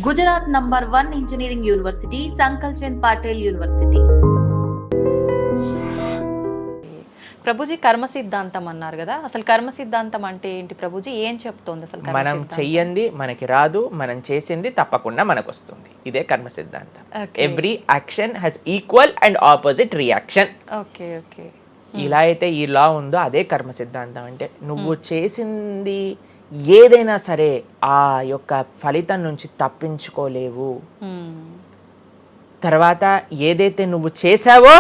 Gujarat number 1 engineering university Sankalchand Patil university. Prabhuji కర్మ సిద్ధాంతం అన్నారు కదా, అసలు కర్మ సిద్ధాంతం అంటే ఏంటి ప్రభుజీ? ఏం చెప్తోంది అసలు? మనం చెయ్యంది మనకి రాదు, మనం చేసింది తప్పకుండా మనకు వస్తుంది. ఇదే కర్మ సిద్ధాంతం. Every action has equal and opposite reaction. Okay okay. ఇలా అయితే ఈ లా ఉందో అదే కర్మ సిద్ధాంతం. అంటే నువ్వు చేసింది ఏదైనా సరే ఆ యొక్క ఫలితం నుంచి తప్పించుకోలేవు. తర్వాత ఏదైతే నువ్వు చేసావో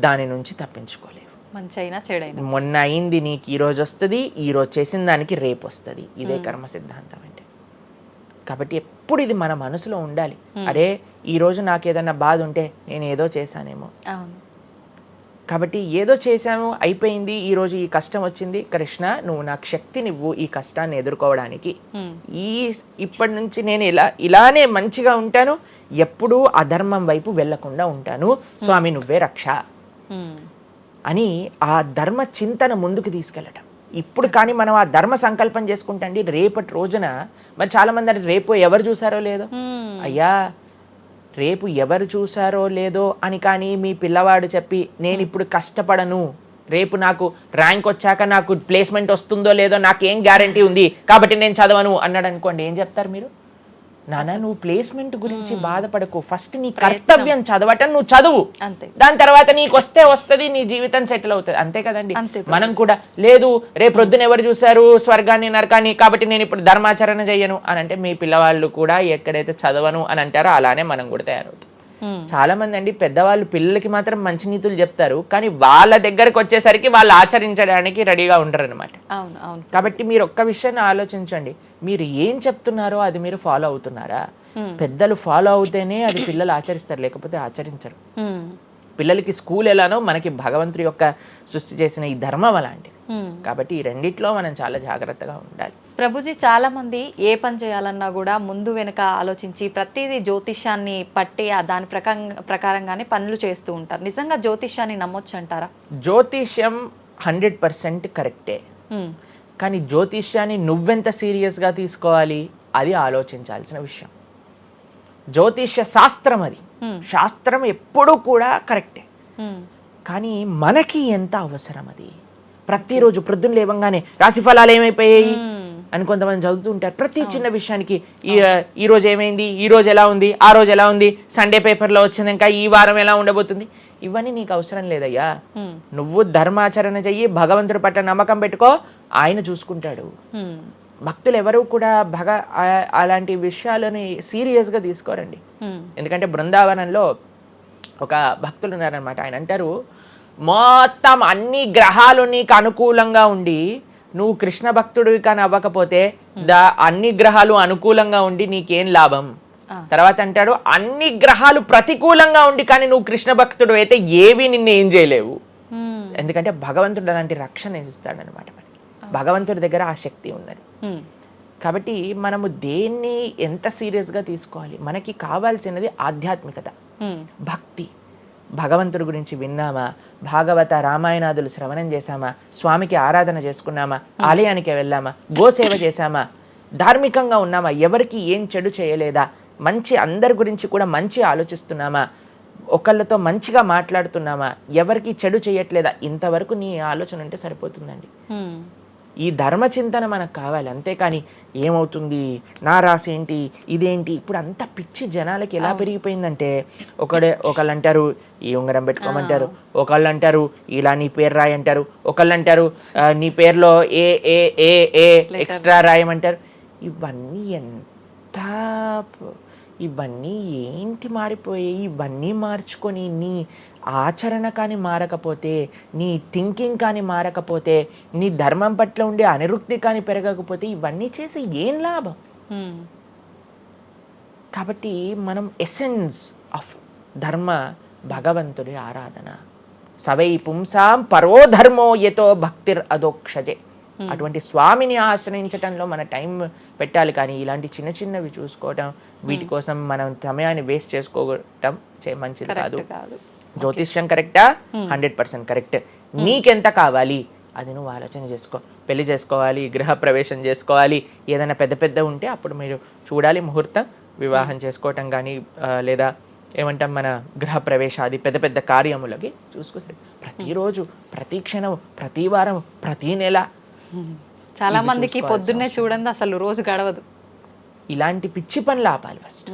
దాని నుంచి తప్పించుకోలేవు. మంచైనా చెడైనా మొన్న అయింది నీకు ఈ రోజు వస్తుంది, ఈ రోజు చేసిన దానికి రేపు వస్తుంది. ఇదే కర్మ సిద్ధాంతం అంటే. కాబట్టి ఎప్పుడు ఇది మన మనసులో ఉండాలి. అరే ఈ రోజు నాకు ఏదైనా బాధ ఉంటే నేను ఏదో చేశానేమో, కాబట్టి ఏదో చేశాము అయిపోయింది, ఈ రోజు ఈ కష్టం వచ్చింది, కృష్ణ నువ్వు నాకు శక్తినివ్వు ఈ కష్టాన్ని ఎదుర్కోవడానికి. ఇప్పటి నుంచి నేను ఇలానే మంచిగా ఉంటాను, ఎప్పుడూ అధర్మం వైపు వెళ్లకుండా ఉంటాను, స్వామి నువ్వే రక్ష అని ఆ ధర్మ చింతన ముందుకు తీసుకెళ్ళటం. ఇప్పుడు కానీ మనం ఆ ధర్మ సంకల్పం చేసుకుంటండి రేపటి రోజున. మరి చాలా మంది అంటే రేపు ఎవరు చూసారో లేదో, అయ్యా రేపు ఎవరు చూసారో లేదో అని కానీ మీ పిల్లవాడు చెప్పి నేను ఇప్పుడు కష్టపడను, రేపు నాకు ర్యాంక్ వచ్చాక నాకు ప్లేస్మెంట్ వస్తుందో లేదో నాకేం గ్యారంటీ ఉంది కాబట్టి నేను చదవను అన్నాడు అనుకోండి, ఏం చెప్తారు మీరు? నాన్న నువ్వు ప్లేస్మెంట్ గురించి బాధపడకు, ఫస్ట్ నీ కర్తవ్యం చదవటం నువ్వు చదువు, దాని తర్వాత నీకు వస్తుంది, నీ జీవితం సెటిల్ అవుతుంది. అంతే కదండి. మనం కూడా లేదు రేపు ప్రొద్దున ఎవరు చూసారు స్వర్గాన్ని నరకాన్ని కాబట్టి నేను ఇప్పుడు ధర్మాచరణ చెయ్యను అని అంటే మీ పిల్లవాళ్ళు కూడా ఎక్కడైతే చదవను అని అంటారో అలానే మనం కూడా తయారవుతాం. చాలా మంది అండి పెద్దవాళ్ళు పిల్లలకి మాత్రం మంచి నీతులు చెప్తారు, కానీ వాళ్ళ దగ్గరకు వచ్చేసరికి వాళ్ళు ఆచరించడానికి రెడీగా ఉంటారు అనమాట. కాబట్టి మీరు ఒక్క విషయాన్ని ఆలోచించండి, మీరు ఏం చెప్తున్నారో అది మీరు ఫాలో అవుతున్నారా? పెద్దలు ఫాలో అవుతేనే అది పిల్లలు ఆచరిస్తారు, లేకపోతే ఆచరించరు. పిల్లలకి స్కూల్ ఎలానో మనకి భగవంతుడి యొక్క సృష్టి చేసిన ఈ ధర్మం అలాంటిది. కాబట్టి ఈ రెండిట్లో మనం చాలా జాగ్రత్తగా ఉండాలి. ప్రభుజీ చాలా మంది ఏ పని చేయాలన్నా కూడా ముందు వెనుక ఆలోచించి ప్రతిదీ జ్యోతిష్యాన్ని పట్టి దాని ప్రకారంగానే పనులు చేస్తూ ఉంటారు. నిజంగా జ్యోతిష్యాన్ని నమ్మొచ్చు అంటారా? జ్యోతిష్యం 100% కరెక్టే, కానీ జ్యోతిష్యాన్ని నువ్వెంత సీరియస్గా తీసుకోవాలి అది ఆలోచించాల్సిన విషయం. జ్యోతిష్య శాస్త్రం అది, శాస్త్రం ఎప్పుడూ కూడా కరెక్టే, కానీ మనకి ఎంత అవసరం అది. ప్రతిరోజు ప్రొద్దున లేవంగానే రాశి ఫలాలు ఏమైపోయాయి అని కొంతమంది చదువుతూ ఉంటారు. ప్రతి చిన్న విషయానికి ఈ రోజు ఏమైంది, ఈ రోజు ఎలా ఉంది, ఆ రోజు ఎలా ఉంది, సండే పేపర్లో వచ్చింది, ఇంకా ఈ వారం ఎలా ఉండబోతుంది, ఇవన్నీ నీకు అవసరం లేదయ్యా. నువ్వు ధర్మాచరణ చెయ్యి, భగవంతుడి పట్ల నమ్మకం పెట్టుకో, ఆయన చూసుకుంటాడు. భక్తులు ఎవరు కూడా అలాంటి విషయాలని సీరియస్గా తీసుకోరండి. ఎందుకంటే బృందావనంలో ఒక భక్తులు ఉన్నారనమాట. ఆయన అంటారు, మొత్తం అన్ని గ్రహాలు నీకు అనుకూలంగా ఉండి నువ్వు కృష్ణ భక్తుడివి కానీ అవ్వకపోతే అన్ని గ్రహాలు అనుకూలంగా ఉండి నీకేం లాభం. తర్వాత అంటాడు, అన్ని గ్రహాలు ప్రతికూలంగా ఉండి కానీ నువ్వు కృష్ణ భక్తుడు అయితే ఏవి నిన్ను ఏం చేయలేవు. ఎందుకంటే భగవంతుడు అలాంటి రక్షణ ఇస్తాడనమాట. మనకి భగవంతుడి దగ్గర ఆ శక్తి ఉన్నది. కాబట్టి మనము దేన్ని ఎంత సీరియస్గా తీసుకోవాలి? మనకి కావాల్సినది ఆధ్యాత్మికత, భక్తి. భగవంతుడి గురించి విన్నామా, భాగవత రామాయణాదులు శ్రవణం చేశామా, స్వామికి ఆరాధన చేసుకున్నామా, ఆలయానికి వెళ్ళామా, గోసేవ చేశామా, ధార్మికంగా ఉన్నామా, ఎవరికి ఏం చెడు చేయలేదా, మంచి అందరి గురించి కూడా మంచి ఆలోచిస్తున్నామా, ఒకళ్ళతో మంచిగా మాట్లాడుతున్నామా, ఎవరికి చెడు చేయట్లేదా, ఇంతవరకు నీ ఆలోచన ఉంటే సరిపోతుందండి. ఈ ధర్మ చింతన మనకు కావాలి. అంతేకాని ఏమవుతుంది, నా రాసి ఏంటి, ఇదేంటి, ఇప్పుడు అంత పిచ్చి జనాలకి ఎలా పెరిగిపోయిందంటే ఒకళ్ళు అంటారు ఈ ఉంగరం పెట్టుకోమంటారు, ఒకళ్ళు అంటారు ఇలా నీ పేరు రాయి అంటారు, ఒకళ్ళు అంటారు నీ పేరులో ఏ ఏ ఏ ఏ ఎక్స్ట్రా రాయమంటారు. ఇవన్నీ ఏంటి మారిపోయాయి? ఇవన్నీ మార్చుకొని నీ ఆచరణ కానీ మారకపోతే, నీ థింకింగ్ కానీ మారకపోతే, నీ ధర్మం పట్ల ఉండే అనిరుక్తి కానీ పెరగకపోతే ఇవన్నీ చేసి ఏం లాభం? కాబట్టి మనం ఎసెన్స్ ఆఫ్ ధర్మ భగవంతుడి ఆరాధన. సవై పుంసాం పరో ధర్మో యతో భక్తిర్ అదోక్షజే. అటువంటి స్వామిని ఆశ్రయించటంలో మన టైం పెట్టాలి, కానీ ఇలాంటి చిన్న చిన్నవి చూసుకోవటం, వీటి కోసం మనం సమయాన్ని వేస్ట్ చేసుకోవటం మంచిది కాదు. జ్యోతిష్యం కరెక్టా? 100% కరెక్ట్. నీకెంత కావాలి అది నువ్వు ఆలోచన చేసుకో. పెళ్లి చేసుకోవాలి, గృహ ప్రవేశం చేసుకోవాలి, ఏదైనా పెద్ద ఉంటే అప్పుడు మీరు చూడాలి ముహూర్తం, వివాహం చేసుకోవటం కానీ లేదా ఏమంటాం మన గృహ ప్రవేశాది పెద్ద పెద్ద కార్యములకి చూసుకొస్తే ప్రతిరోజు ప్రతి క్షణం ప్రతి వారం ప్రతి నెల చాలా మందికి పొద్దున్నే చూడండి అసలు రోజు గడవదు. ఇలాంటి పిచ్చి పనులు ఆపాలి. ఫస్ట్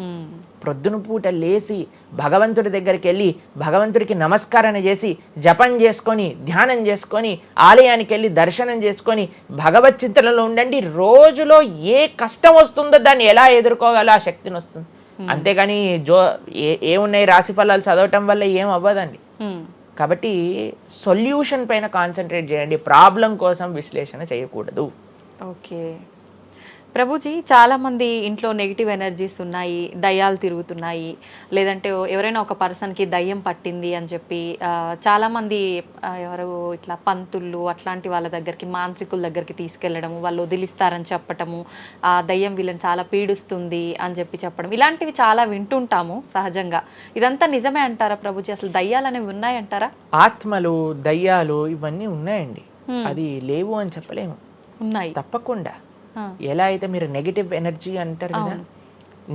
ప్రొద్దున పూట లేచి భగవంతుడి దగ్గరికి వెళ్ళి భగవంతుడికి నమస్కారం చేసి జపం చేసుకొని ధ్యానం చేసుకొని ఆలయానికి వెళ్ళి దర్శనం చేసుకొని భగవత్ చింతనలో ఉండండి. రోజులో ఏ కష్టం వస్తుందో దాన్ని ఎలా ఎదుర్కోగల ఆ శక్తిని వస్తుంది. అంతేగాని ఏమున్నాయి రాశి ఫలాలు చదవటం వల్ల ఏం అవ్వదండి. కాబట్టి సొల్యూషన్ పైన కాన్సన్ట్రేట్ చేయండి, ప్రాబ్లం కోసం విశ్లేషణ చేయకూడదు. ఓకే ప్రభుజీ, చాలామంది ఇంట్లో నెగిటివ్ ఎనర్జీస్ ఉన్నాయి, దయ్యాలు తిరుగుతున్నాయి, లేదంటే ఎవరైనా ఒక పర్సన్కి దయ్యం పట్టింది అని చెప్పి చాలామంది ఎవరు ఇట్లా పంతుళ్ళు అట్లాంటి వాళ్ళ దగ్గరికి మాంత్రికుల దగ్గరికి తీసుకెళ్ళడము, వాళ్ళు వదిలిస్తారని చెప్పటము, ఆ దయ్యం వీళ్ళని చాలా పీడిస్తుంది అని చెప్పడం, ఇలాంటివి చాలా వింటుంటాము సహజంగా. ఇదంతా నిజమే అంటారా ప్రభుజీ? అసలు దయ్యాలు అనేవి ఉన్నాయంటారా? ఆత్మలు దయ్యాలు ఇవన్నీ ఉన్నాయండి, అది లేవు అని చెప్పలేము, ఉన్నాయి తప్పకుండా. ఎలా అయితే మీరు నెగిటివ్ ఎనర్జీ అంటారు కదా,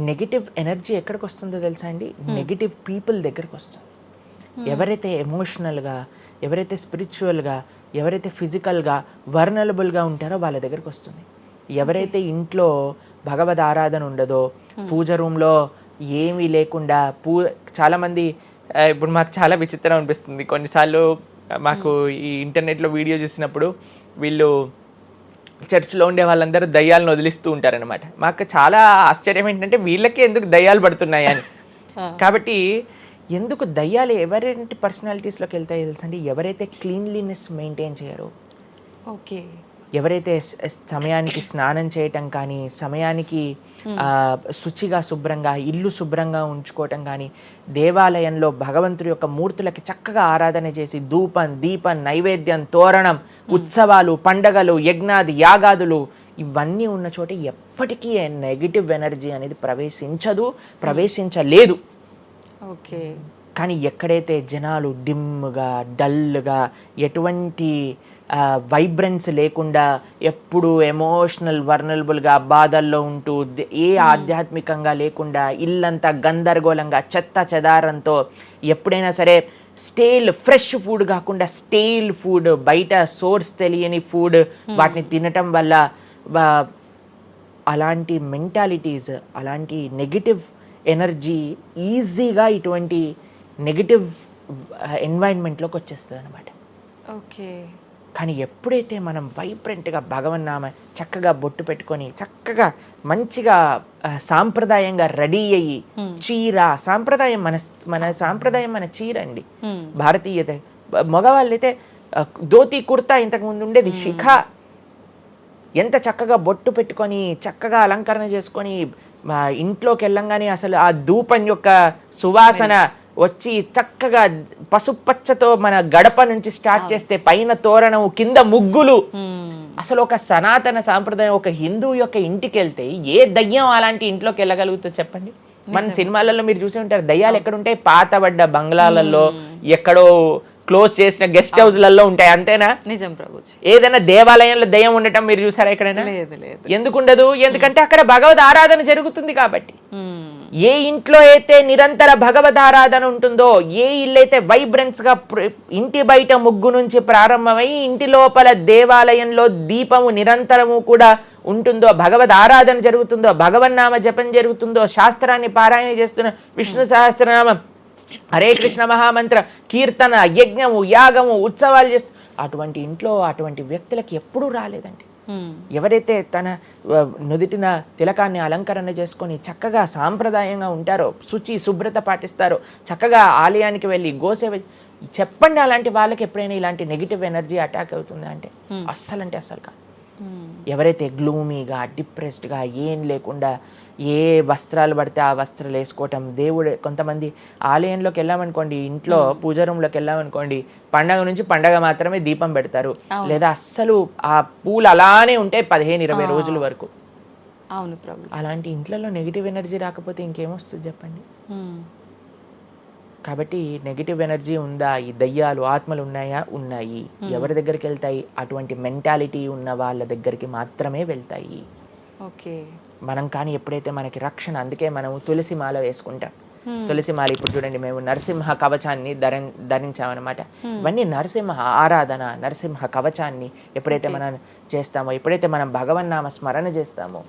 నెగిటివ్ ఎనర్జీ ఎక్కడికి వస్తుందో తెలుసా అండి? నెగిటివ్ పీపుల్ దగ్గరకు వస్తుంది. ఎవరైతే ఎమోషనల్గా, ఎవరైతే స్పిరిచువల్గా, ఎవరైతే ఫిజికల్గా వర్నలబుల్గా ఉంటారో వాళ్ళ దగ్గరకు వస్తుంది. ఎవరైతే ఇంట్లో భగవద్ ఆరాధన ఉండదో, పూజ రూమ్లో ఏమీ లేకుండా చాలామంది ఇప్పుడు మాకు చాలా విచిత్రం అనిపిస్తుంది కొన్నిసార్లు. మాకు ఈ ఇంటర్నెట్లో వీడియో చూసినప్పుడు వీళ్ళు చర్చ్లో ఉండే వాళ్ళందరూ దయ్యాలను వదిలిస్తూ ఉంటారనమాట. మాకు చాలా ఆశ్చర్యం ఏంటంటే వీళ్ళకి ఎందుకు దయ్యాలు పడుతున్నాయి అని. కాబట్టి ఎందుకు దయ్యాలు ఎవరైతే పర్సనాలిటీస్లోకి వెళ్తాయో తెలుసండి? ఎవరైతే క్లీన్లీనెస్ మెయింటైన్ చేయరో, ఓకే, ఎవరైతే సమయానికి స్నానం చేయటం కానీ, సమయానికి శుచిగా శుభ్రంగా ఇల్లు శుభ్రంగా ఉంచుకోవటం కానీ, దేవాలయంలో భగవంతుడి యొక్క మూర్తులకి చక్కగా ఆరాధన చేసి ధూపం దీపం నైవేద్యం తోరణం ఉత్సవాలు పండగలు యజ్ఞాది యాగాదులు ఇవన్నీ ఉన్న చోట ఎప్పటికీ నెగిటివ్ ఎనర్జీ అనేది ప్రవేశించలేదు. ఓకే. కానీ ఎక్కడైతే జనాలు డిమ్గా డల్గా ఎటువంటి వైబ్రెన్స్ లేకుండా ఎప్పుడు ఎమోషనల్ వర్నలబుల్గా బాధల్లో ఉంటూ ఆధ్యాత్మికంగా లేకుండా ఇల్లంతా గందరగోళంగా చెత్త చెదారంతో ఎప్పుడైనా సరే ఫ్రెష్ ఫుడ్ కాకుండా స్టేల్ ఫుడ్, బయట సోర్స్ తెలియని ఫుడ్ వాటిని తినటం వల్ల అలాంటి మెంటాలిటీస్, అలాంటి నెగిటివ్ ఎనర్జీ ఈజీగా ఇటువంటి నెగిటివ్ ఎన్వైరన్మెంట్లోకి వచ్చేస్తుంది అనమాట. ఓకే. కానీ ఎప్పుడైతే మనం వైబ్రెంట్గా భగవన్నామ చక్కగా బొట్టు పెట్టుకొని చక్కగా మంచిగా సాంప్రదాయంగా రెడీ అయ్యి చీర సాంప్రదాయం మన సాంప్రదాయం మన చీర అండి. భారతీయత మగవాళ్ళైతే ధోతి కుర్తా ఇంతకుముందు ఉండేది, శిఖ ఎంత చక్కగా బొట్టు పెట్టుకొని చక్కగా అలంకరణ చేసుకొని ఇంట్లోకి వెళ్ళంగానే అసలు ఆ ధూపం యొక్క సువాసన వచ్చి చక్కగా పసుపచ్చతో మన గడప నుంచి స్టార్ట్ చేస్తే పైన తోరణం కింద ముగ్గులు. అసలు ఒక సనాతన సాంప్రదాయం ఒక హిందూ యొక్క ఇంటికి వెళ్తే ఏ దయ్యం అలాంటి ఇంట్లోకి వెళ్ళగలుగుతుంది చెప్పండి? మన సినిమాలలో మీరు చూసి ఉంటారు, దయ్యాలు ఎక్కడుంటాయి? పాతబడ్డ బంగ్లాలలో, ఎక్కడో క్లోజ్ చేసిన గెస్ట్ హౌస్లలో ఉంటాయి, అంతేనా? నిజం ప్రభుజీ. ఏదైనా దేవాలయంలో దయ్యం ఉండటం మీరు చూసారా ఎక్కడైనా? ఎందుకు ఉండదు? ఎందుకంటే అక్కడ భగవద్ ఆరాధన జరుగుతుంది కాబట్టి. ఏ ఇంట్లో అయితే నిరంతర భగవద్ ఆరాధన ఉంటుందో, ఏ ఇల్లు అయితే వైబ్రెన్స్ గా ఇంటి బయట ముగ్గు నుంచి ప్రారంభమై ఇంటి లోపల దేవాలయంలో దీపము నిరంతరము కూడా ఉంటుందో, భగవద్ ఆరాధన జరుగుతుందో, భగవన్నామ జపం జరుగుతుందో, శాస్త్రాన్ని పారాయణ చేస్తున్న విష్ణు సహస్రనామం, హరే కృష్ణ మహామంత్ర కీర్తన యజ్ఞము యాగము ఉత్సవాలు చేస్తూ అటువంటి ఇంట్లో అటువంటి వ్యక్తులకి ఎప్పుడూ రాలేదండి. ఎవరైతే తన నుదిటిన తిలకాన్ని అలంకరణ చేసుకొని చక్కగా సాంప్రదాయంగా ఉంటారో, శుచి శుభ్రత పాటిస్తారో, చక్కగా ఆలయానికి వెళ్ళి గోసేవ చెప్పండి, అలాంటి వాళ్ళకి ఎప్పుడైనా ఇలాంటి నెగిటివ్ ఎనర్జీ అటాక్ అవుతుందా అంటే అస్సలు కాదు. ఎవరైతే గ్లూమీగా డిప్రెస్డ్గా ఏం లేకుండా ఏ వస్త్రాలు పడితే ఆ వస్త్రాలు వేసుకోవటం, దేవుడు కొంతమంది ఆలయంలోకి వెళ్ళామనుకోండి, ఇంట్లో పూజ రూమ్లోకి వెళ్ళామనుకోండి, పండగ నుంచి పండగ మాత్రమే దీపం పెడతారు, లేదా అస్సలు ఆ పూలు అలానే ఉంటాయి 15-20 రోజుల వరకు. అవును ప్రభు. అలాంటి ఇంట్లో నెగిటివ్ ఎనర్జీ రాకపోతే ఇంకేమొస్తుంది చెప్పండి? కాబట్టి నెగిటివ్ ఎనర్జీ ఉందా? ఈ దయ్యాలు ఆత్మలు ఉన్నాయా? ఉన్నాయి. ఎవరి దగ్గరికి వెళ్తాయి? అటువంటి మెంటాలిటీ ఉన్న వాళ్ళ దగ్గరికి మాత్రమే వెళ్తాయి. ఓకే. మనం కానీ ఎప్పుడైతే మనకి రక్షణ, అందుకే మనము తులసి మాల వేసుకుంటాం. తులసి మాల ఇప్పుడు చూడండి, మేము నరసింహ కవచాన్ని ధరించామన్నమాట. ఇవన్నీ నరసింహ ఆరాధన, నరసింహ కవచాన్ని ఎప్పుడైతే మనం చేస్తామో, ఎప్పుడైతే మనం భగవన్నామ స్మరణ చేస్తామో,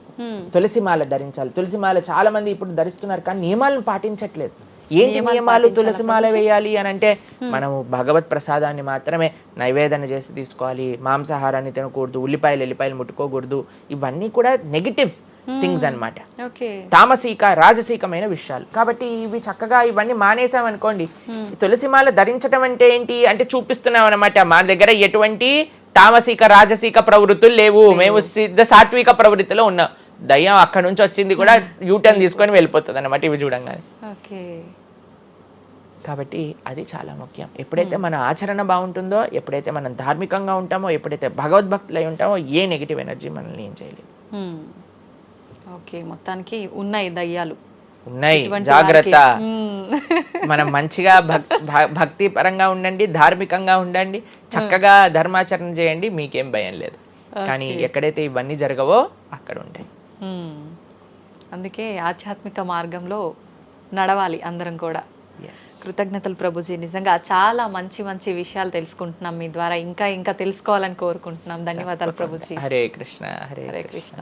తులసి మాల ధరించాలి. తులసి మాల చాలా మంది ఇప్పుడు ధరిస్తున్నారు కానీ నియమాలను పాటించట్లేదు. ఏంటి నియమాలు? తులసి మాల వేయాలి అని అంటే మనము భగవత్ ప్రసాదాన్ని మాత్రమే నైవేదన చేసి తీసుకోవాలి, మాంసాహారాన్ని తినకూడదు, ఎల్లిపాయలు ముట్టుకోకూడదు. ఇవన్నీ కూడా నెగిటివ్ థింగ్స్ అన్నమాట, తామసిక రాజసికమైన విషయాలు. కాబట్టి ఇవి చక్కగా ఇవన్నీ మానేసామనుకోండి. తులసిమాల ధరించడం అంటే ఏంటి అంటే చూపిస్తున్నాం అనమాట, మా దగ్గర ఎటువంటి తామసిక రాజసిక ప్రవృత్తులు లేవు, మేము సిద్ధ సాత్విక ప్రవృత్తిలో ఉన్నాం. దయ్యం అక్కడ నుంచి వచ్చింది కూడా యూటర్న్ తీసుకొని వెళ్ళిపోతుంది అనమాట ఇవి చూడంగానే. కాబట్టి అది చాలా ముఖ్యం. ఎప్పుడైతే మన ఆచరణ బాగుంటుందో, ఎప్పుడైతే మనం ధార్మికంగా ఉంటామో, ఎప్పుడైతే భగవద్భక్తులై ఉంటామో, ఏ నెగిటివ్ ఎనర్జీ మనల్ని ఏం చేయలేదు. ఓకే, మొత్తానికి ఉన్నాయి దయ్యాలు, ఉన్నాయి, జాగ్రత్త. మనం మంచిగా భక్తి పరంగా ఉండండి, ధార్మికంగా ఉండండి, చక్కగా ధర్మాచరణ చేయండి, మీకేం భయం లేదు. కానీ ఎక్కడైతే ఇవన్నీ జరగవో అక్కడ ఉంటాయి. అందుకే ఆధ్యాత్మిక మార్గంలో నడవాలి అందరం కూడా. కృతజ్ఞతలు ప్రభుజీ, నిజంగా చాలా మంచి మంచి విషయాలు తెలుసుకుంటున్నాం మీ ద్వారా. ఇంకా ఇంకా తెలుసుకోవాలని కోరుకుంటున్నాం. ధన్యవాదాలు ప్రభుజీ. హరే కృష్ణ. హరే కృష్ణ.